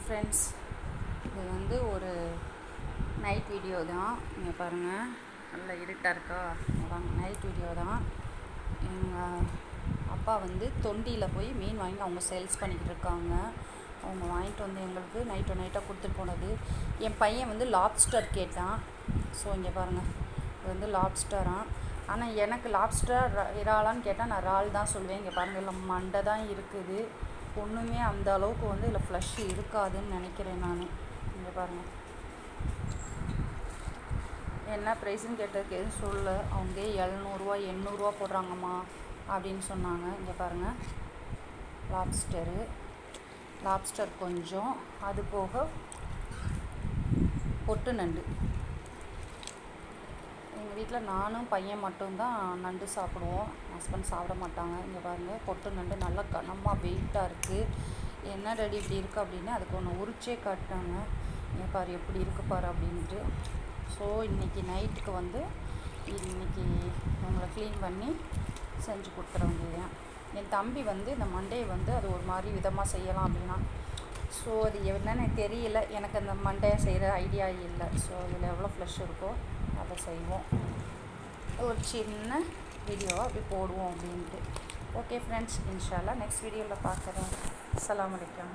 Friends, இது வந்து ஒரு நைட் வீடியோ தான். நீங்கள் பாருங்கள், நல்லா இருட்டாக இருக்கா. நைட் வீடியோ தான். எங்கள் அப்பா வந்து தொண்டியில் போய் மீன் வாங்கி அவங்க சேல்ஸ் பண்ணிக்கிட்டு இருக்காங்க. அவங்க வாங்கிட்டு வந்து எங்களுக்கு நைட்டாக கொடுத்துட்டு போனது. என் பையன் வந்து லாப்ஸ்டர் கேட்டான். ஸோ இங்கே பாருங்கள், இது வந்து லாப்ஸ்டராக. ஆனால் எனக்கு லாப்ஸ்டர் இறாலான்னு கேட்டால் நான் இறால் தான் சொல்லுவேன். இங்கே பாருங்கள், இல்லை மண்டை தான் இருக்குது. ஒன்றுமே அந்த அளவுக்கு வந்து இதில் ஃப்ளஷ் இருக்காதுன்னு நினைக்கிறேன் நான். இங்கே பாருங்கள், என்ன ப்ரைஸுன்னு கேட்டதுக்கு எதுவும் சொல்ல. அவங்க 700 800 போடுறாங்கம்மா அப்படின்னு சொன்னாங்க. இங்கே பாருங்கள், லாப்ஸ்டர் கொஞ்சம், அது போக பொட்டு நண்டு. எங்கள் வீட்டில் நானும் பையன் மட்டும்தான் நண்டு சாப்பிடுவோம். ஹஸ்பண்ட் சாப்பிட மாட்டாங்க. இங்கே பாருங்கள், பொட்டு நண்டு நல்லா கனமாக வெயிட்டாக இருக்குது. என்ன ரெடி இப்படி இருக்குது அப்படின்னு அதுக்கு ஒன்று உரிச்சே காட்டாங்க. இங்கே பாரு எப்படி இருக்குது பாரு அப்படின்ட்டு. ஸோ இன்றைக்கி நைட்டுக்கு வந்து உங்களை க்ளீன் பண்ணி செஞ்சு கொடுத்துட வேண்டியது. என் தம்பி வந்து இந்த மண்டையை வந்து அது ஒரு மாதிரி விதமாக செய்யலாம் அப்படின்னா, ஸோ அது என்னன்னு தெரியல. எனக்கு அந்த மண்டையை செய்கிற ஐடியா இல்லை. ஸோ இதில் எவ்வளோ ஃப்ளஷ் இருக்கோ அதை செய்வோம். ஒரு சின்ன வீடியோவாக அப்படி போடுவோம் அப்படின்ட்டு. ஓகே ஃப்ரெண்ட்ஸ், இன்ஷா அல்லாஹ் நெக்ஸ்ட் வீடியோவில் பார்க்குறேன். அஸ்ஸலாமு அலைக்கும்.